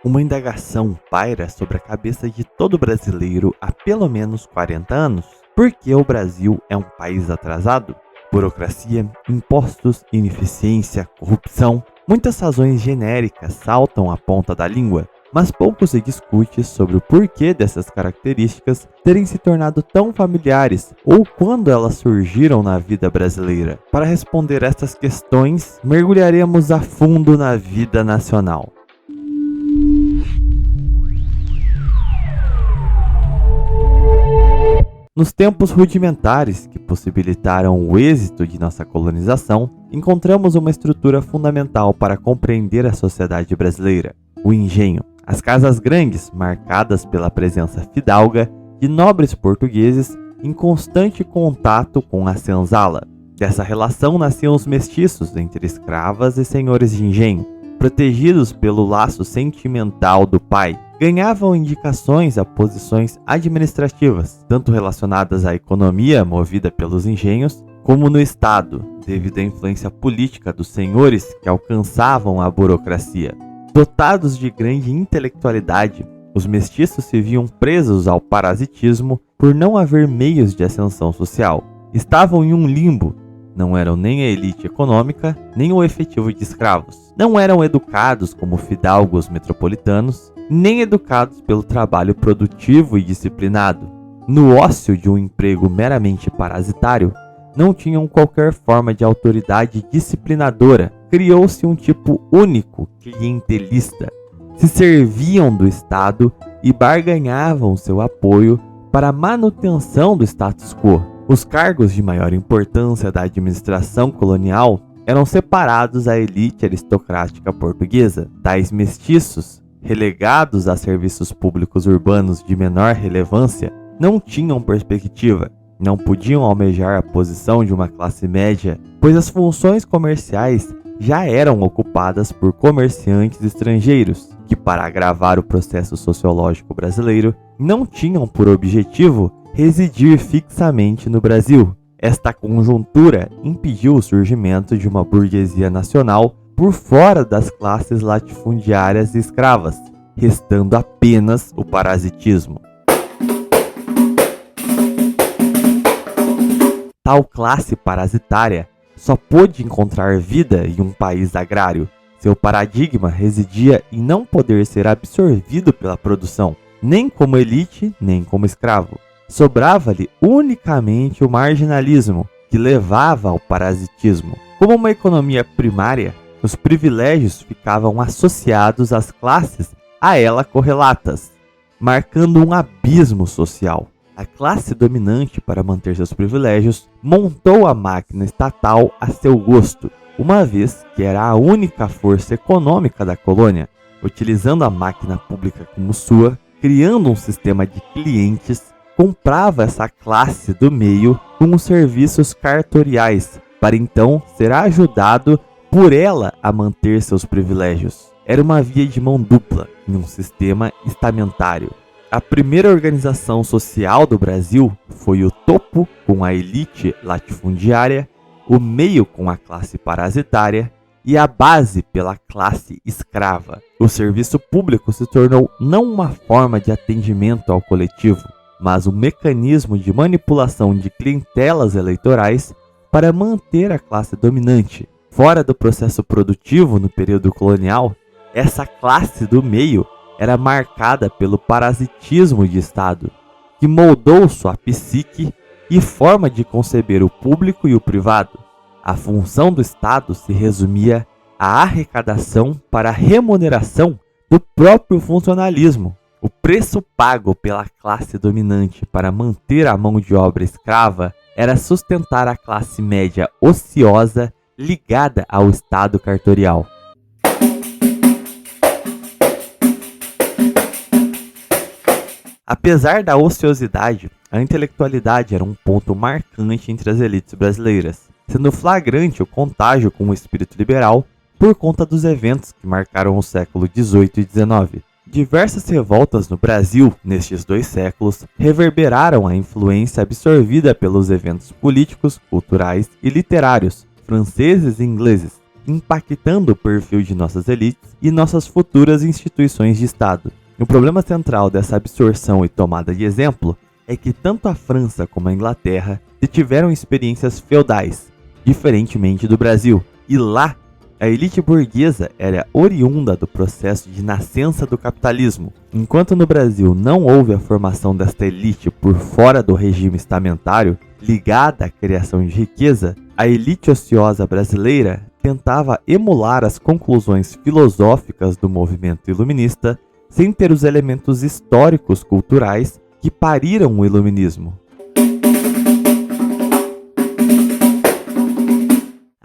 Uma indagação paira sobre a cabeça de todo brasileiro há pelo menos 40 anos. Por que o Brasil é um país atrasado? Burocracia, impostos, ineficiência, corrupção, muitas razões genéricas saltam à ponta da língua, mas pouco se discute sobre o porquê dessas características terem se tornado tão familiares ou quando elas surgiram na vida brasileira. Para responder estas questões, mergulharemos a fundo na vida nacional. Nos tempos rudimentares que possibilitaram o êxito de nossa colonização, encontramos uma estrutura fundamental para compreender a sociedade brasileira: o engenho. As casas grandes, marcadas pela presença fidalga de nobres portugueses em constante contato com a senzala. Dessa relação nasciam os mestiços entre escravas e senhores de engenho, protegidos pelo laço sentimental do pai. Ganhavam indicações a posições administrativas, tanto relacionadas à economia movida pelos engenhos, como no Estado, devido à influência política dos senhores que alcançavam a burocracia. Dotados de grande intelectualidade, os mestiços se viam presos ao parasitismo por não haver meios de ascensão social. Estavam em um limbo, não eram nem a elite econômica, nem o efetivo de escravos. Não eram educados como fidalgos metropolitanos, nem educados pelo trabalho produtivo e disciplinado. No ócio de um emprego meramente parasitário, não tinham qualquer forma de autoridade disciplinadora. Criou-se um tipo único, clientelista. Se serviam do Estado e barganhavam seu apoio para a manutenção do status quo. Os cargos de maior importância da administração colonial eram separados à elite aristocrática portuguesa. Tais mestiços, relegados a serviços públicos urbanos de menor relevância, não tinham perspectiva, não podiam almejar a posição de uma classe média, pois as funções comerciais já eram ocupadas por comerciantes estrangeiros, que, para agravar o processo sociológico brasileiro, não tinham por objetivo residir fixamente no Brasil. Esta conjuntura impediu o surgimento de uma burguesia nacional por fora das classes latifundiárias e escravas, restando apenas o parasitismo. Tal classe parasitária só pôde encontrar vida em um país agrário. Seu paradigma residia em não poder ser absorvido pela produção, nem como elite, nem como escravo. Sobrava-lhe unicamente o marginalismo, que levava ao parasitismo. Como uma economia primária, os privilégios ficavam associados às classes a ela correlatas, marcando um abismo social. A classe dominante, para manter seus privilégios, montou a máquina estatal a seu gosto, uma vez que era a única força econômica da colônia, utilizando a máquina pública como sua, criando um sistema de clientes, comprava essa classe do meio com os serviços cartoriais, para então ser ajudado por ela a manter seus privilégios. Era uma via de mão dupla em um sistema estamentário. A primeira organização social do Brasil foi o topo com a elite latifundiária, o meio com a classe parasitária e a base pela classe escrava. O serviço público se tornou não uma forma de atendimento ao coletivo, mas um mecanismo de manipulação de clientelas eleitorais para manter a classe dominante. Fora do processo produtivo no período colonial, essa classe do meio era marcada pelo parasitismo de Estado, que moldou sua psique e forma de conceber o público e o privado. A função do Estado se resumia à arrecadação para a remuneração do próprio funcionalismo. O preço pago pela classe dominante para manter a mão de obra escrava era sustentar a classe média ociosa ligada ao Estado cartorial. Apesar da ociosidade, a intelectualidade era um ponto marcante entre as elites brasileiras, sendo flagrante o contágio com o espírito liberal por conta dos eventos que marcaram o século XVIII e XIX. Diversas revoltas no Brasil, nestes 2 séculos, reverberaram a influência absorvida pelos eventos políticos, culturais e literários franceses e ingleses. impactando o perfil de nossas elites e nossas futuras instituições de Estado. O problema central dessa absorção e tomada de exemplo é que tanto a França como a Inglaterra tiveram experiências feudais, diferentemente do Brasil, e lá a elite burguesa era oriunda do processo de nascença do capitalismo. Enquanto no Brasil não houve a formação desta elite por fora do regime estamentário, ligada à criação de riqueza, a elite ociosa brasileira tentava emular as conclusões filosóficas do movimento iluminista sem ter os elementos históricos culturais que pariram o iluminismo.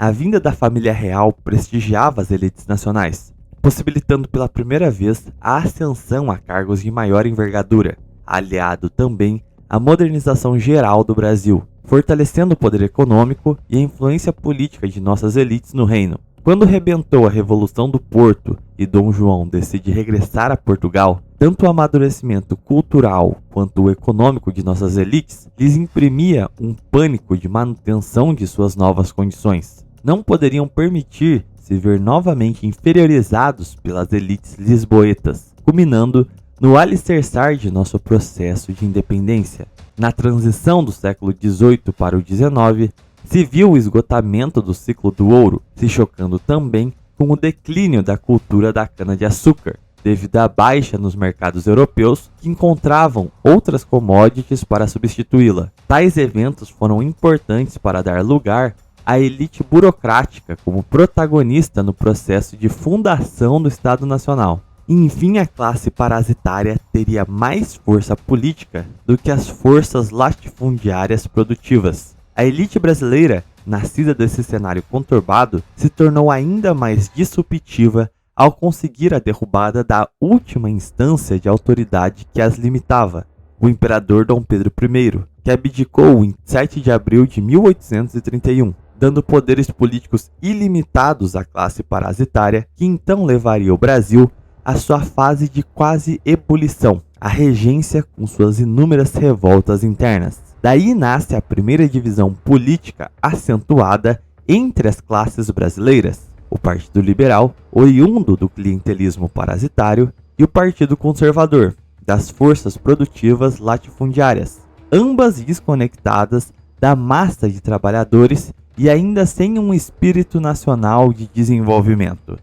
A vinda da família real prestigiava as elites nacionais, possibilitando pela primeira vez a ascensão a cargos de maior envergadura, aliado também à modernização geral do Brasil, fortalecendo o poder econômico e a influência política de nossas elites no reino. Quando rebentou a Revolução do Porto e Dom João decide regressar a Portugal, tanto o amadurecimento cultural quanto o econômico de nossas elites lhes imprimia um pânico de manutenção de suas novas condições. Não poderiam permitir se ver novamente inferiorizados pelas elites lisboetas, culminando no alicerçar de nosso processo de independência. Na transição do século XVIII para o XIX, se viu o esgotamento do ciclo do ouro, se chocando também com o declínio da cultura da cana-de-açúcar, devido à baixa nos mercados europeus que encontravam outras commodities para substituí-la. Tais eventos foram importantes para dar lugar à elite burocrática como protagonista no processo de fundação do Estado Nacional. E, enfim, a classe parasitária teria mais força política do que as forças latifundiárias produtivas. A elite brasileira, nascida desse cenário conturbado, se tornou ainda mais disruptiva ao conseguir a derrubada da última instância de autoridade que as limitava, o imperador Dom Pedro I, que abdicou em 7 de abril de 1831, dando poderes políticos ilimitados à classe parasitária, que então levaria o Brasil à sua fase de quase ebulição, a regência com suas inúmeras revoltas internas. Daí nasce a primeira divisão política acentuada entre as classes brasileiras, o Partido Liberal, oriundo do clientelismo parasitário, e o Partido Conservador, das forças produtivas latifundiárias, ambas desconectadas da massa de trabalhadores e ainda sem um espírito nacional de desenvolvimento.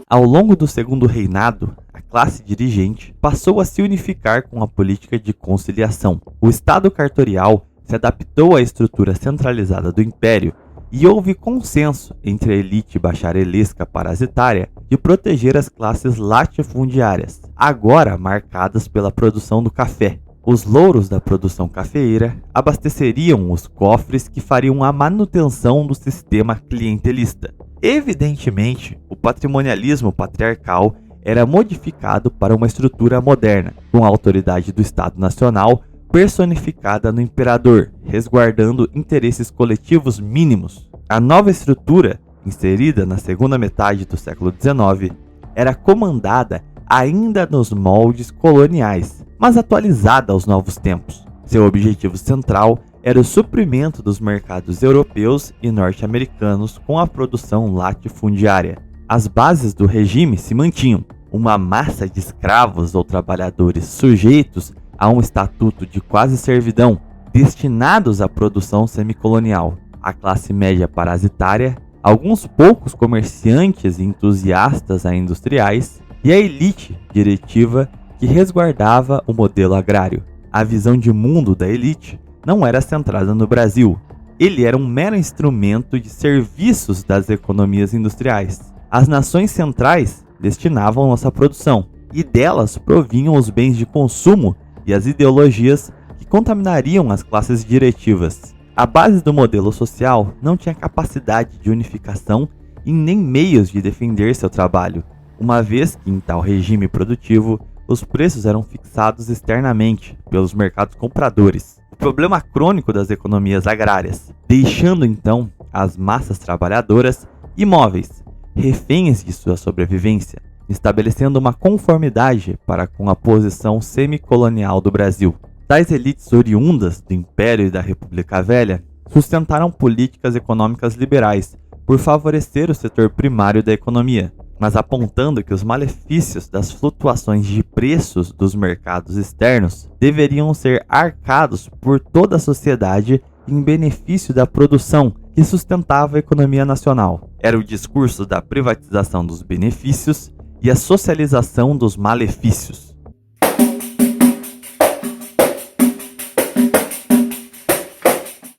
Ao longo do segundo reinado, a classe dirigente passou a se unificar com a política de conciliação. O Estado cartorial se adaptou à estrutura centralizada do Império e houve consenso entre a elite bacharelesca parasitária de proteger as classes latifundiárias, agora marcadas pela produção do café. Os louros da produção cafeeira abasteceriam os cofres que fariam a manutenção do sistema clientelista. Evidentemente, o patrimonialismo patriarcal era modificado para uma estrutura moderna, com a autoridade do Estado Nacional personificada no imperador, resguardando interesses coletivos mínimos. A nova estrutura, inserida na segunda metade do século XIX, era comandada ainda nos moldes coloniais, mas atualizada aos novos tempos. Seu objetivo central era o suprimento dos mercados europeus e norte-americanos com a produção latifundiária. As bases do regime se mantinham: uma massa de escravos ou trabalhadores sujeitos a um estatuto de quase servidão, destinados à produção semicolonial, a classe média parasitária, alguns poucos comerciantes e entusiastas industriais e a elite diretiva que resguardava o modelo agrário. A visão de mundo da elite não era centrada no Brasil. Ele era um mero instrumento de serviços das economias industriais. As nações centrais destinavam nossa produção, e delas provinham os bens de consumo e as ideologias que contaminariam as classes diretivas. A base do modelo social não tinha capacidade de unificação e nem meios de defender seu trabalho, uma vez que em tal regime produtivo os preços eram fixados externamente pelos mercados compradores. O problema crônico das economias agrárias, deixando então as massas trabalhadoras imóveis, reféns de sua sobrevivência, estabelecendo uma conformidade para com a posição semicolonial do Brasil. Tais elites oriundas do Império e da República Velha sustentaram políticas econômicas liberais por favorecer o setor primário da economia, mas apontando que os malefícios das flutuações de preços dos mercados externos deveriam ser arcados por toda a sociedade em benefício da produção que sustentava a economia nacional. Era o discurso da privatização dos benefícios e a socialização dos malefícios.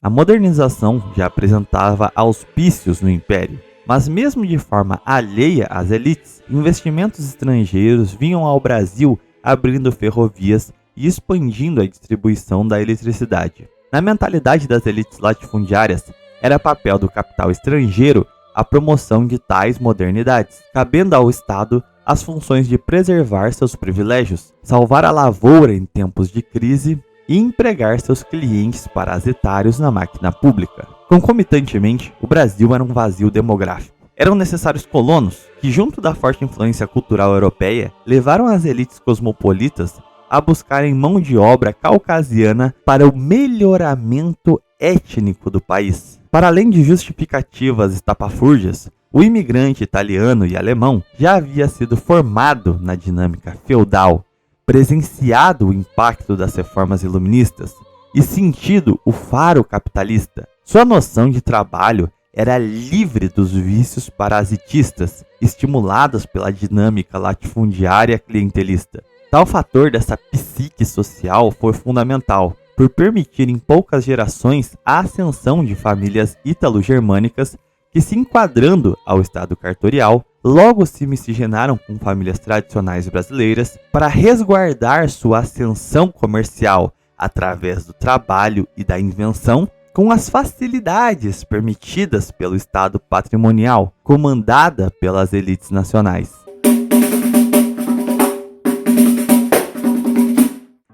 A modernização já apresentava auspícios no Império, mas mesmo de forma alheia às elites, investimentos estrangeiros vinham ao Brasil abrindo ferrovias e expandindo a distribuição da eletricidade. Na mentalidade das elites latifundiárias, era papel do capital estrangeiro a promoção de tais modernidades, cabendo ao Estado as funções de preservar seus privilégios, salvar a lavoura em tempos de crise e empregar seus clientes parasitários na máquina pública. Concomitantemente, o Brasil era um vazio demográfico. Eram necessários colonos que, junto da forte influência cultural europeia, levaram as elites cosmopolitas a buscarem mão de obra caucasiana para o melhoramento étnico do país. Para além de justificativas estapafúrdias, o imigrante italiano e alemão já havia sido formado na dinâmica feudal, presenciado o impacto das reformas iluministas e sentido o faro capitalista. Sua noção de trabalho era livre dos vícios parasitistas estimulados pela dinâmica latifundiária clientelista. Tal fator dessa psique social foi fundamental, por permitir em poucas gerações a ascensão de famílias ítalo-germânicas que, se enquadrando ao estado cartorial, logo se miscigenaram com famílias tradicionais brasileiras para resguardar sua ascensão comercial através do trabalho e da invenção, com as facilidades permitidas pelo estado patrimonial, comandada pelas elites nacionais.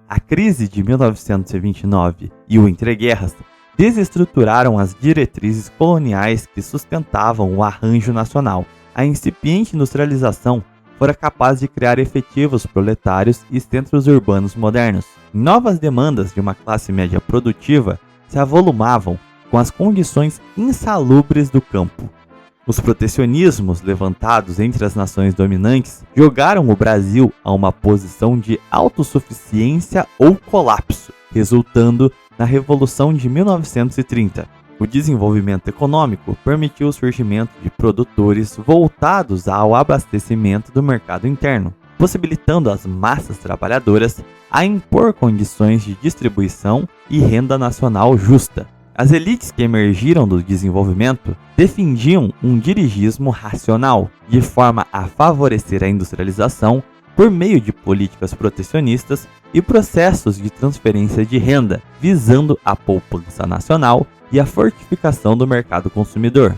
A crise de 1929 e o entreguerras desestruturaram as diretrizes coloniais que sustentavam o arranjo nacional. A incipiente industrialização fora capaz de criar efetivos proletários e centros urbanos modernos. Novas demandas de uma classe média produtiva se avolumavam com as condições insalubres do campo. Os protecionismos levantados entre as nações dominantes jogaram o Brasil a uma posição de autossuficiência ou colapso, resultando na Revolução de 1930. O desenvolvimento econômico permitiu o surgimento de produtores voltados ao abastecimento do mercado interno, possibilitando às massas trabalhadoras a impor condições de distribuição e renda nacional justa. As elites que emergiram do desenvolvimento defendiam um dirigismo racional, de forma a favorecer a industrialização por meio de políticas protecionistas e processos de transferência de renda, visando a poupança nacional e a fortificação do mercado consumidor.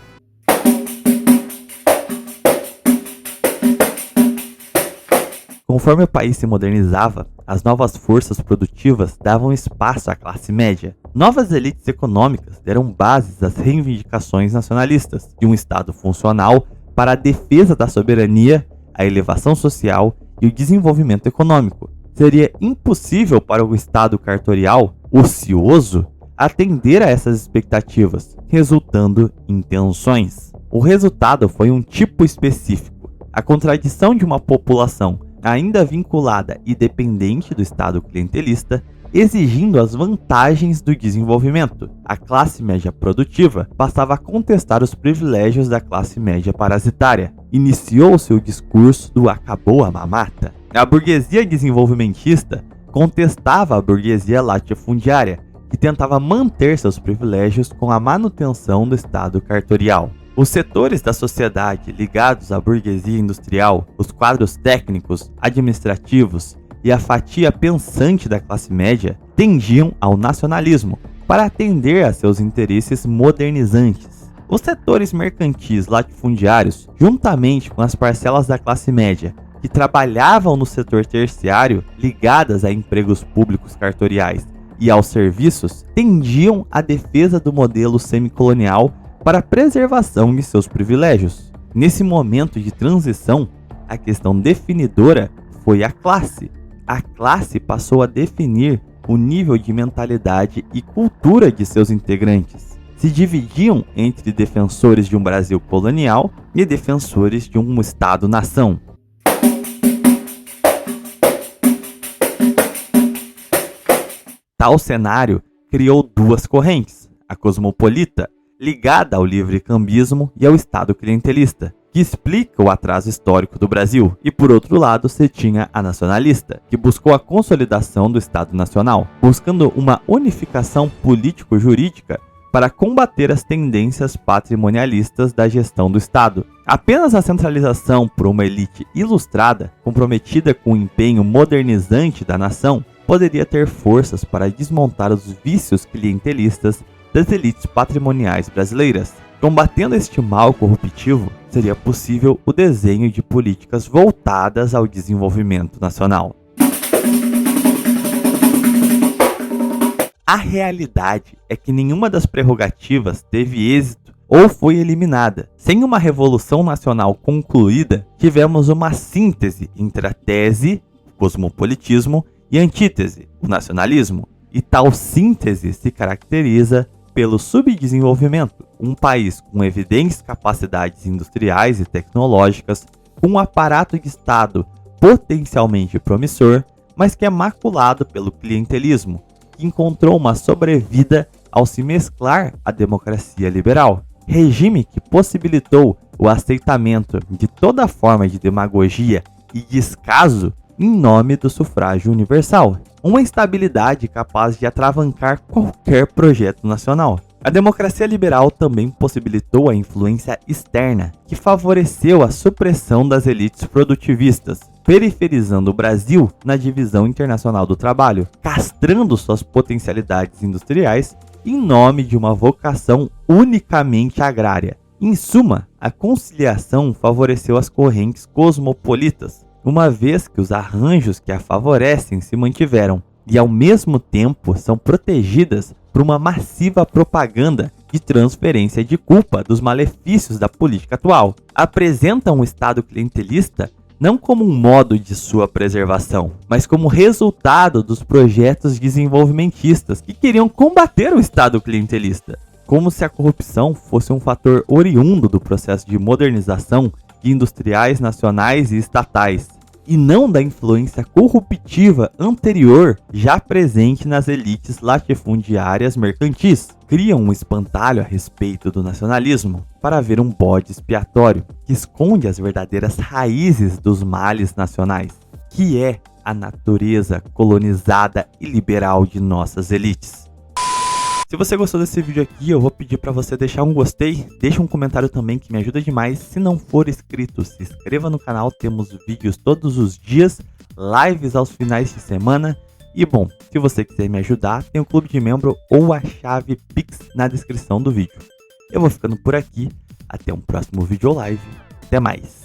Conforme o país se modernizava, as novas forças produtivas davam espaço à classe média. Novas elites econômicas deram bases às reivindicações nacionalistas de um Estado funcional para a defesa da soberania, a elevação social e o desenvolvimento econômico. Seria impossível para o Estado cartorial, ocioso, atender a essas expectativas, resultando em tensões. O resultado foi um tipo específico: a contradição de uma população ainda vinculada e dependente do Estado clientelista, exigindo as vantagens do desenvolvimento. A classe média produtiva passava a contestar os privilégios da classe média parasitária. Iniciou-se o discurso do acabou a mamata. A burguesia desenvolvimentista contestava a burguesia latifundiária, que tentava manter seus privilégios com a manutenção do Estado cartorial. Os setores da sociedade ligados à burguesia industrial, os quadros técnicos, administrativos e a fatia pensante da classe média tendiam ao nacionalismo para atender a seus interesses modernizantes. Os setores mercantis latifundiários, juntamente com as parcelas da classe média que trabalhavam no setor terciário ligadas a empregos públicos cartoriais e aos serviços, tendiam à defesa do modelo semicolonial para a preservação de seus privilégios. Nesse momento de transição, a questão definidora foi a classe. A classe passou a definir o nível de mentalidade e cultura de seus integrantes. se dividiam entre defensores de um Brasil colonial e defensores de um Estado-nação. Tal cenário criou duas correntes, a cosmopolita, ligada ao livre-cambismo e ao Estado clientelista, que explica o atraso histórico do Brasil, e por outro lado se tinha a nacionalista, que buscou a consolidação do Estado Nacional, buscando uma unificação político-jurídica para combater as tendências patrimonialistas da gestão do Estado. Apenas a centralização por uma elite ilustrada, comprometida com o empenho modernizante da nação, poderia ter forças para desmontar os vícios clientelistas das elites patrimoniais brasileiras. Combatendo este mal corruptivo, seria possível o desenho de políticas voltadas ao desenvolvimento nacional. A realidade é que nenhuma das prerrogativas teve êxito ou foi eliminada. Sem uma revolução nacional concluída, tivemos uma síntese entre a tese, o cosmopolitismo, e a antítese, o nacionalismo. E tal síntese se caracteriza pelo subdesenvolvimento, um país com evidentes capacidades industriais e tecnológicas, com um aparato de Estado potencialmente promissor, mas que é maculado pelo clientelismo, que encontrou uma sobrevida ao se mesclar à democracia liberal, regime que possibilitou o aceitamento de toda forma de demagogia e descaso em nome do sufrágio universal, uma instabilidade capaz de atravancar qualquer projeto nacional. A democracia liberal também possibilitou a influência externa, que favoreceu a supressão das elites produtivistas, periferizando o Brasil na divisão internacional do trabalho, castrando suas potencialidades industriais em nome de uma vocação unicamente agrária. Em suma, a conciliação favoreceu as correntes cosmopolitas, uma vez que os arranjos que a favorecem se mantiveram e ao mesmo tempo são protegidas por uma massiva propaganda de transferência de culpa dos malefícios da política atual. Apresentam o Estado clientelista não como um modo de sua preservação, mas como resultado dos projetos desenvolvimentistas que queriam combater o Estado clientelista, como se a corrupção fosse um fator oriundo do processo de modernização de industriais nacionais e estatais, e não da influência corruptiva anterior já presente nas elites latifundiárias mercantis. Criam um espantalho a respeito do nacionalismo para ver um bode expiatório que esconde as verdadeiras raízes dos males nacionais, que é a natureza colonizada e liberal de nossas elites. Se você gostou desse vídeo aqui, eu vou pedir para você deixar um gostei, deixa um comentário também que me ajuda demais. Se não for inscrito, se inscreva no canal, temos vídeos todos os dias, lives aos finais de semana. E bom, se você quiser me ajudar, tem o clube de membro ou a chave Pix na descrição do vídeo. Eu vou ficando por aqui, até um próximo vídeo ou live, até mais!